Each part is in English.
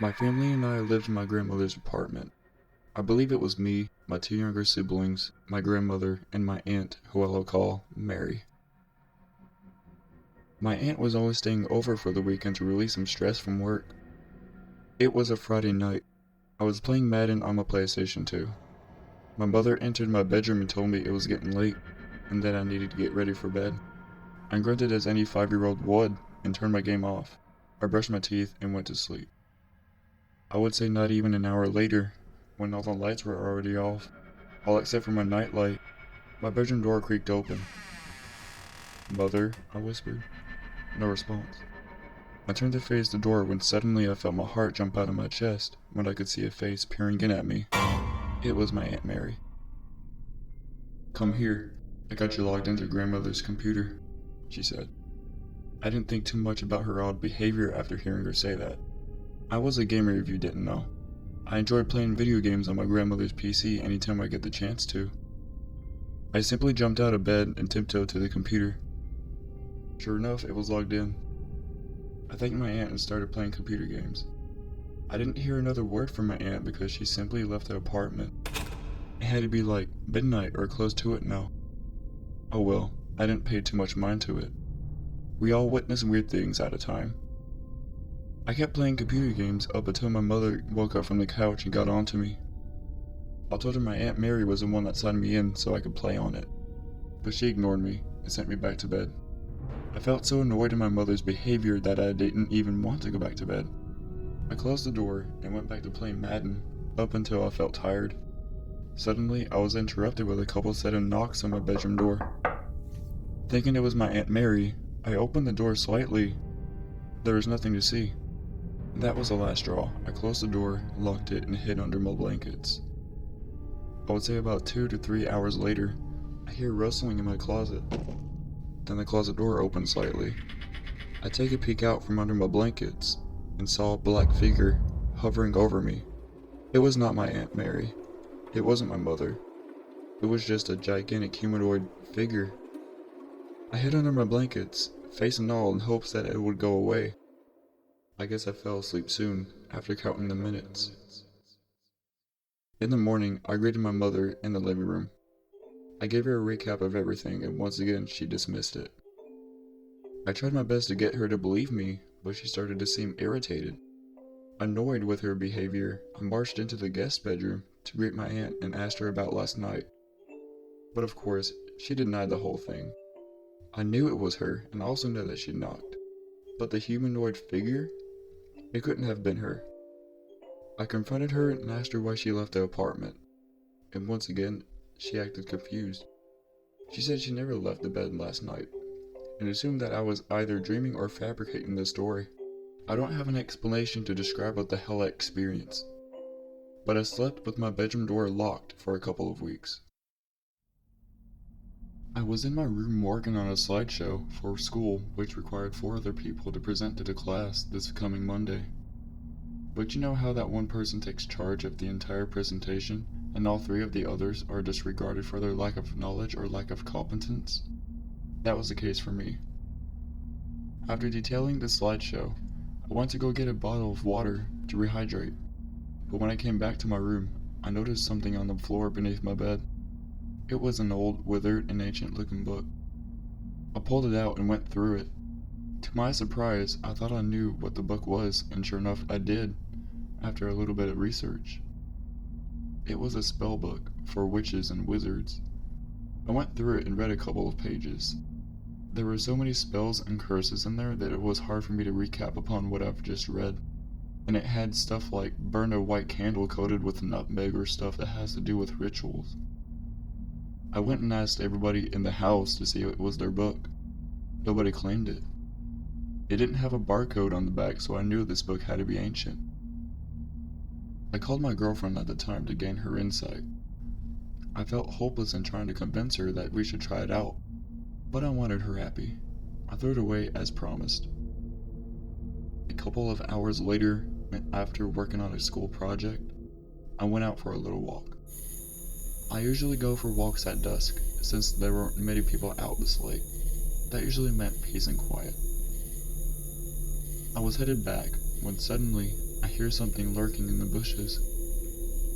My family and I lived in my grandmother's apartment. I believe it was me, my two younger siblings, my grandmother, and my aunt, who I'll call Mary. My aunt was always staying over for the weekend to relieve some stress from work. It was a Friday night. I was playing Madden on my PlayStation 2. My mother entered my bedroom and told me it was getting late, and that I needed to get ready for bed. I grunted as any 5-year-old would, and turned my game off. I brushed my teeth and went to sleep. I would say not even an hour later, when all the lights were already off, all except for my nightlight, my bedroom door creaked open. "Mother," I whispered. No response. I turned to face the door when suddenly I felt my heart jump out of my chest when I could see a face peering in at me. It was my Aunt Mary. "Come here. I got you logged into grandmother's computer," she said. I didn't think too much about her odd behavior after hearing her say that. I was a gamer if you didn't know. I enjoyed playing video games on my grandmother's PC anytime I get the chance to. I simply jumped out of bed and tiptoed to the computer. Sure enough, it was logged in. I thanked my aunt and started playing computer games. I didn't hear another word from my aunt because she simply left the apartment. It had to be like midnight or close to it now. Oh well, I didn't pay too much mind to it. We all witness weird things at a time. I kept playing computer games up until my mother woke up from the couch and got onto me. I told her my Aunt Mary was the one that signed me in so I could play on it, but she ignored me and sent me back to bed. I felt so annoyed at my mother's behavior that I didn't even want to go back to bed. I closed the door and went back to playing Madden up until I felt tired. Suddenly, I was interrupted with a couple sudden knocks on my bedroom door. Thinking it was my Aunt Mary, I opened the door slightly. There was nothing to see. That was the last straw. I closed the door, locked it, and hid under my blankets. I would say about 2 to 3 hours later, I hear rustling in my closet. Then the closet door opened slightly. I take a peek out from under my blankets and saw a black figure hovering over me. It was not my Aunt Mary. It wasn't my mother. It was just a gigantic humanoid figure. I hid under my blankets, face and all, in hopes that it would go away. I guess I fell asleep soon, after counting the minutes. In the morning, I greeted my mother in the living room. I gave her a recap of everything, and once again, she dismissed it. I tried my best to get her to believe me, but she started to seem irritated. Annoyed with her behavior, I marched into the guest bedroom to greet my aunt and asked her about last night. But of course, she denied the whole thing. I knew it was her, and also knew that she knocked. But the humanoid figure? It couldn't have been her. I confronted her and asked her why she left the apartment. And once again, she acted confused. She said she never left the bed last night, and assumed that I was either dreaming or fabricating the story. I don't have an explanation to describe what the hell I experienced, but I slept with my bedroom door locked for a couple of weeks. I was in my room working on a slideshow for school which required 4 other people to present to the class this coming Monday. But you know how that one person takes charge of the entire presentation and all 3 of the others are disregarded for their lack of knowledge or lack of competence? That was the case for me. After detailing the slideshow, I went to go get a bottle of water to rehydrate, but when I came back to my room, I noticed something on the floor beneath my bed. It was an old, withered, and ancient-looking book. I pulled it out and went through it. To my surprise, I thought I knew what the book was, and sure enough, I did, after a little bit of research. It was a spell book for witches and wizards. I went through it and read a couple of pages. There were so many spells and curses in there that it was hard for me to recap upon what I've just read. And it had stuff like burn a white candle coated with nutmeg or stuff that has to do with rituals. I went and asked everybody in the house to see if it was their book. Nobody claimed it. It didn't have a barcode on the back, so I knew this book had to be ancient. I called my girlfriend at the time to gain her insight. I felt hopeless in trying to convince her that we should try it out, but I wanted her happy. I threw it away as promised. A couple of hours later, after working on a school project, I went out for a little walk. I usually go for walks at dusk, since there weren't many people out this late. That usually meant peace and quiet. I was headed back, when suddenly, I hear something lurking in the bushes.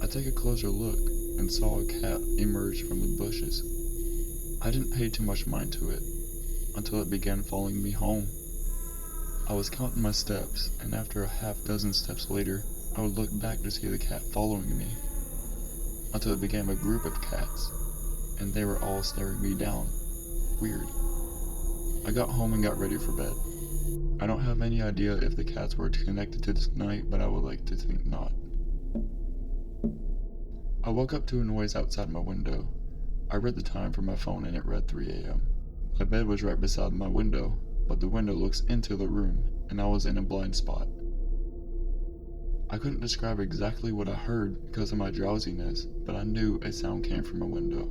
I take a closer look and saw a cat emerge from the bushes. I didn't pay too much mind to it until it began following me home. I was counting my steps, and after a half dozen steps later, I would look back to see the cat following me, until it became a group of cats, and they were all staring me down. Weird. I got home and got ready for bed. I don't have any idea if the cats were connected to this night, but I would like to think not. I woke up to a noise outside my window. I read the time from my phone and it read 3 a.m. My bed was right beside my window, but the window looks into the room, and I was in a blind spot. I couldn't describe exactly what I heard because of my drowsiness, but I knew a sound came from my window.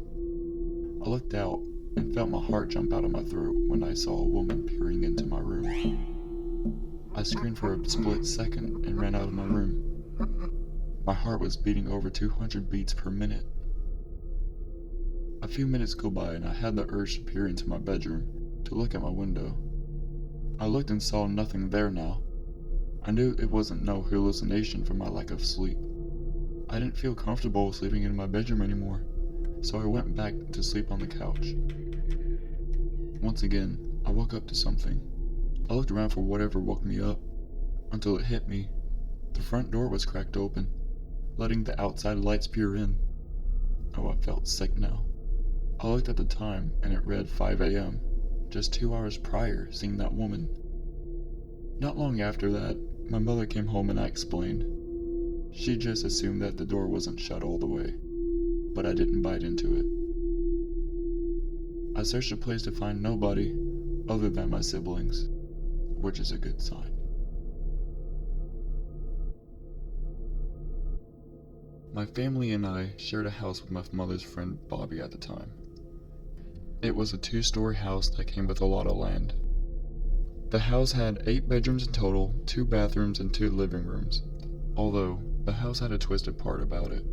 I looked out and felt my heart jump out of my throat when I saw a woman peering into my room. I screamed for a split second and ran out of my room. My heart was beating over 200 beats per minute. A few minutes go by and I had the urge to peer into my bedroom to look at my window. I looked and saw nothing there now. I knew it wasn't no hallucination from my lack of sleep. I didn't feel comfortable sleeping in my bedroom anymore, so I went back to sleep on the couch. Once again, I woke up to something. I looked around for whatever woke me up, until it hit me. The front door was cracked open, letting the outside lights peer in. Oh, I felt sick now. I looked at the time, and it read 5 a.m., just 2 hours prior, seeing that woman. Not long after that, my mother came home and I explained. She just assumed that the door wasn't shut all the way, but I didn't bite into it. I searched the place to find nobody other than my siblings, which is a good sign. My family and I shared a house with my mother's friend Bobby at the time. It was a 2-story house that came with a lot of land. The house had 8 bedrooms in total, 2 bathrooms, and 2 living rooms. Although, the house had a twisted part about it.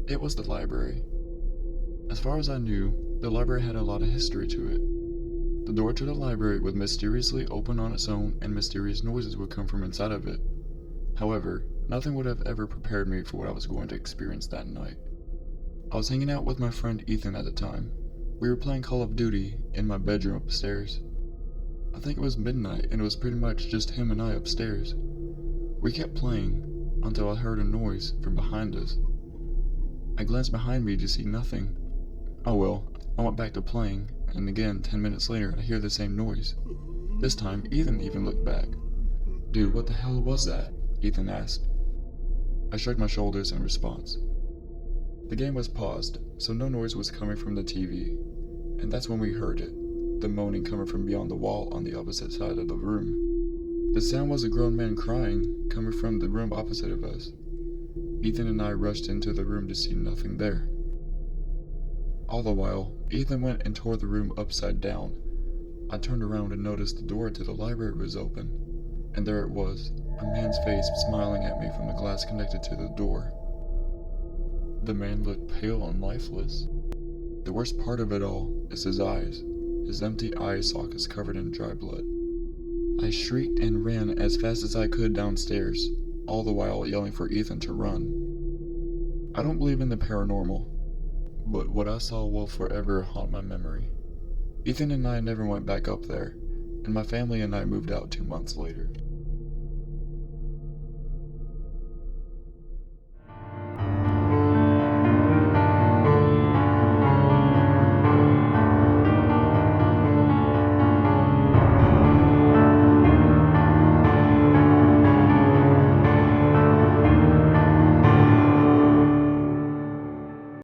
It was the library. As far as I knew, the library had a lot of history to it. The door to the library would mysteriously open on its own and mysterious noises would come from inside of it. However, nothing would have ever prepared me for what I was going to experience that night. I was hanging out with my friend Ethan at the time. We were playing Call of Duty in my bedroom upstairs. I think it was midnight and it was pretty much just him and I upstairs. We kept playing until I heard a noise from behind us. I glanced behind me to see nothing. Oh well, I went back to playing, and again 10 minutes later I hear the same noise. This time Ethan even looked back. "Dude, what the hell was that?" Ethan asked. I shrugged my shoulders in response. The game was paused, so no noise was coming from the TV, and that's when we heard it, the moaning coming from beyond the wall on the opposite side of the room. The sound was a grown man crying, coming from the room opposite of us. Ethan and I rushed into the room to see nothing there. All the while, Ethan went and tore the room upside down. I turned around and noticed the door to the library was open, and there it was, a man's face smiling at me from the glass connected to the door. The man looked pale and lifeless. The worst part of it all is his eyes. His empty eye sockets covered in dry blood. I shrieked and ran as fast as I could downstairs, all the while yelling for Ethan to run. I don't believe in the paranormal, but what I saw will forever haunt my memory. Ethan and I never went back up there, and my family and I moved out 2 months later.